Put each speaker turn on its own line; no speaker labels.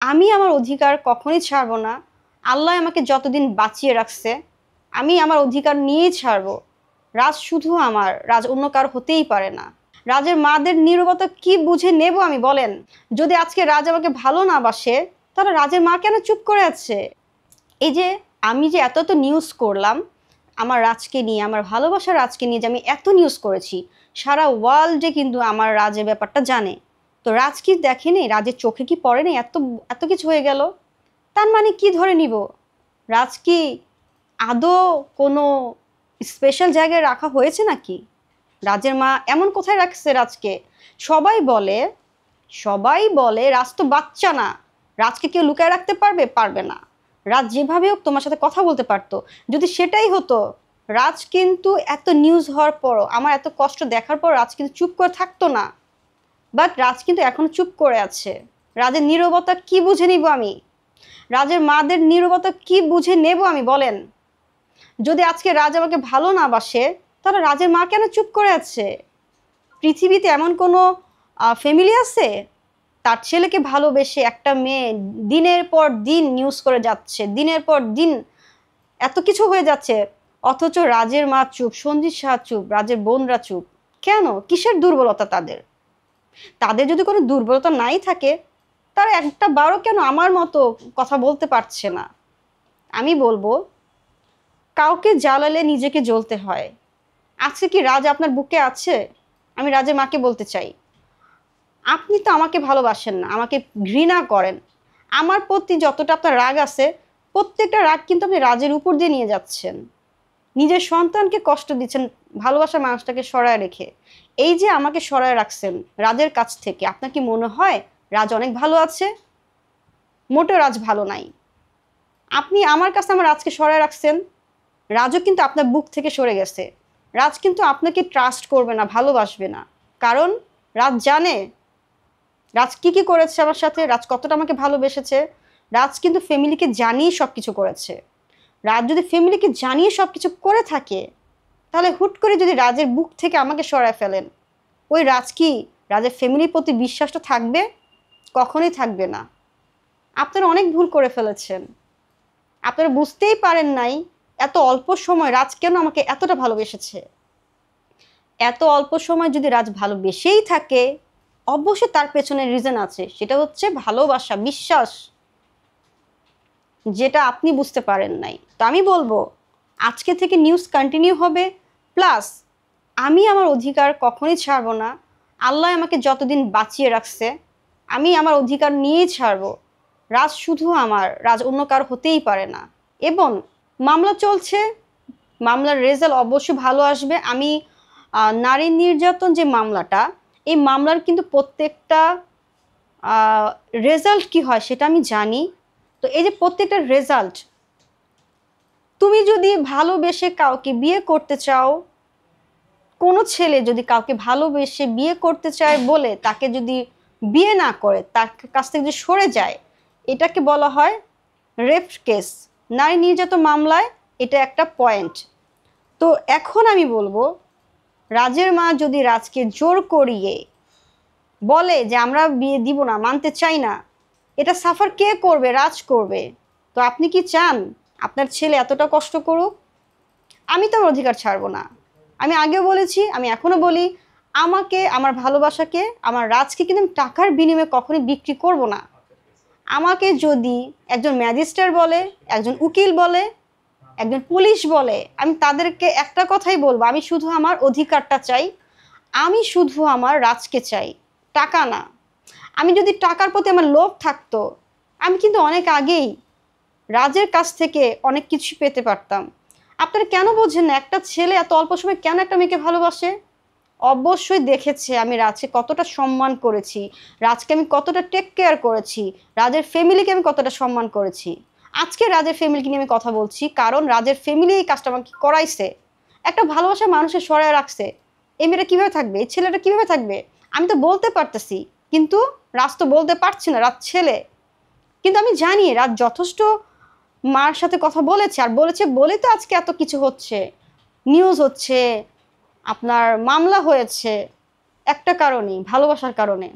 আমি আমার অধিকার কখনোই ছাড়বো না। আল্লাহ আমাকে যতদিন বাঁচিয়ে রাখছে, আমি আমার অধিকার নিয়েই ছাড়বো। রাজ শুধু আমার, রাজ অন্য কার হতেই পারে না। রাজের মাদের নীরবতা কি বুঝে নেব আমি, বলেন? যদি আজকে রাজ আমাকে ভালো না বাসে, তাহলে রাজের মা কেন চুপ করে আছে? এই যে আমি যে এত এত নিউজ করলাম আমার রাজকে নিয়ে, আমার ভালোবাসার রাজকে নিয়ে, যে আমি এত নিউজ করেছি, সারা ওয়ার্ল্ডে কিন্তু আমার রাজের ব্যাপারটা জানে। তো রাজ কি দেখেনি? রাজের চোখে কি পড়েনি? এত এত কিছু হয়ে গেল, তার মানে কি ধরে নিব? রাজ কি আদৌ কোনো স্পেশাল জায়গায় রাখা হয়েছে নাকি? রাজের মা এমন কোথায় রাখছে রাজকে? সবাই বলে, সবাই বলে রাজ তো বাচ্চা না, রাজকে কেউ লুকায় রাখতে পারবে? পারবে না। রাজ যেভাবে হোক তোমার সাথে কথা বলতে পারতো। যদি সেটাই হতো, রাজ কিন্তু এত নিউজ হওয়ার পরও, আমার এত কষ্ট দেখার পর রাজ কিন্তু চুপ করে থাকতো না। বাট রাজ কিন্তু এখনো চুপ করে আছে। রাজের নীরবতা কি বুঝে নিব আমি? রাজের মাদের নীরবতা কি বুঝে নেব আমি, বলেন? যদি আজকে রাজ আমাকে ভালো না বাসে, তাহলে রাজের মা কেন চুপ করে আছে? পৃথিবীতে এমন কোনো ফ্যামিলি আছে তার ছেলেকে ভালোবেসে একটা মেয়ে দিনের পর দিন নিউজ করে যাচ্ছে, দিনের পর দিন এত কিছু হয়ে যাচ্ছে, অথচ রাজের মা চুপ, সঞ্জিত শাহ চুপ, রাজের বোনরা চুপ? কেন? কিসের দুর্বলতা তাদের? তাদের যদি কোনো দুর্বলতা নাই থাকে, তারা একটা বারও কেন আমার মতো কথা বলতে পারছে না? আমি বলবো, কাউকে জ্বালালে নিজেকে জ্বলতে হয়। আজকে কি রাজ আপনার বুকে আছে? আমি রাজের মাকে বলতে চাই, আপনি তো আমাকে ভালোবাসেন না, আমাকে ঘৃণা করেন। আমার প্রতি যতটা আপনার রাগ আছে, প্রত্যেকটা রাগ কিন্তু আপনি রাজের উপর দিয়ে নিয়ে যাচ্ছেন। নিজের সন্তানকে কষ্ট দিচ্ছেন ভালোবাসার মানুষটাকে সরায় রেখে। এই যে আমাকে সরায় রাখছেন রাজের কাছ থেকে, আপনার কি মনে হয় রাজ অনেক ভালো আছে? মোটেও রাজ ভালো নাই। আপনি আমার কাছে আমার রাজকে সরায় রাখছেন, রাজও কিন্তু আপনার বুক থেকে সরে গেছে। রাজ কিন্তু আপনাকে ট্রাস্ট করবে না, ভালোবাসবে না। কারণ রাজ জানে রাজ কি কি করেছে আমার সাথে, রাজ কতটা আমাকে ভালোবেসেছে। রাজ কিন্তু ফ্যামিলিকে জানিয়ে সব কিছু করেছে। রাজ যদি ফ্যামিলিকে জানিয়ে সব কিছু করে থাকে, তাহলে হুট করে যদি রাজের বুক থেকে আমাকে সরায় ফেলেন, ওই রাজ কি রাজের ফ্যামিলির প্রতি বিশ্বাসটা থাকবে? কখনোই থাকবে না। আপনারা অনেক ভুল করে ফেলেছেন। আপনারা বুঝতেই পারেন নাই এত অল্প সময় রাজ কেন আমাকে এতটা ভালোবেসেছে। এত অল্প সময় যদি রাজ ভালোবেসেই থাকে, অবশ্যই তার পেছনে রিজন আছে, সেটা হচ্ছে ভালোবাসা, বিশ্বাস, যেটা আপনি বুঝতে পারেন নাই। তো আমি বলবো, আজকে থেকে নিউজ কন্টিনিউ হবে। প্লাস আমি আমার অধিকার কখনোই ছাড়বো না। আল্লাহ আমাকে যতদিন বাঁচিয়ে রাখছে, আমি আমার অধিকার নিয়েই ছাড়বো। রাজ শুধু আমার, রাজ অন্য কার হতেই পারে না। এবং মামলা চলছে, মামলার রেজাল্ট অবশ্যই ভালো আসবে। আমি নারী নির্যাতন যে মামলাটা, এই মামলার কিন্তু প্রত্যেকটা রেজাল্ট কি হয় সেটা আমি জানি। তো এই যে প্রত্যেকটা রেজাল্ট, তুমি যদি ভালোবেসে কাউকে বিয়ে করতে চাও, কোনো ছেলে যদি কাউকে ভালোবেসে বিয়ে করতে চায় বলে তাকে যদি বিয়ে না করে, তার কাছ থেকে যদি সরে যায়, এটাকে বলা হয় রেপ কেস। নারী নির্যাতন মামলায় এটা একটা পয়েন্ট। তো এখন আমি বলবো, রাজের মা যদি রাজকে জোর করিয়ে বলে যে আমরা বিয়ে দিব না, মানতে চাই না, এটা সাফার কে করবে? রাজ করবে। তো আপনি কি চান আপনার ছেলে এতটা কষ্ট করুক? আমি তো আমার অধিকার ছাড়বো না। আমি আগেও বলেছি, আমি এখনো বলি, আমাকে, আমার ভালোবাসাকে, আমার রাজকে কিন্তু আমি টাকার বিনিময়ে কখনোই বিক্রি করব না। আমাকে যদি একজন ম্যাজিস্ট্রেট বলে, একজন উকিল বলে, একজন পুলিশ বলে, আমি তাদেরকে একটা কথাই বলবো, আমি শুধু আমার অধিকারটা চাই, আমি শুধু আমার রাজকে চাই, টাকা না। আমি যদি টাকার প্রতি আমার লোভ থাকতো, আমি কিন্তু অনেক আগেই রাজের কাছ থেকে অনেক কিছু পেতে পারতাম। আপনারা কেন বোঝেন না? একটা ছেলে এত অল্প সময় কেন একটা মেয়েকে ভালোবাসে? অবশ্যই দেখেছে আমি রাজকে কতটা সম্মান করেছি, রাজকে আমি কতটা টেক কেয়ার করেছি, রাজের ফ্যামিলিকে আমি কতটা সম্মান করেছি। আজকে রাজের ফ্যামিলিকে নিয়ে আমি কথা বলছি, কারণ রাজের ফ্যামিলি এই কাজটা আমাকে করাইছে। একটা ভালোবাসার মানুষের সরায় রাখছে। এই মেয়েটা কীভাবে থাকবে, এই ছেলেটা কীভাবে থাকবে? আমি তো বলতে পারতেছি, কিন্তু রাজ তো বলতে পারছি না, রাজ ছেলে। কিন্তু আমি জানি রাজ যথেষ্ট মার সাথে কথা বলেছে, আর বলেছে বলেই তো আজকে এত কিছু হচ্ছে, নিউজ হচ্ছে, আপনার মামলা হয়েছে, একটা কারণেই, ভালোবাসার কারণে।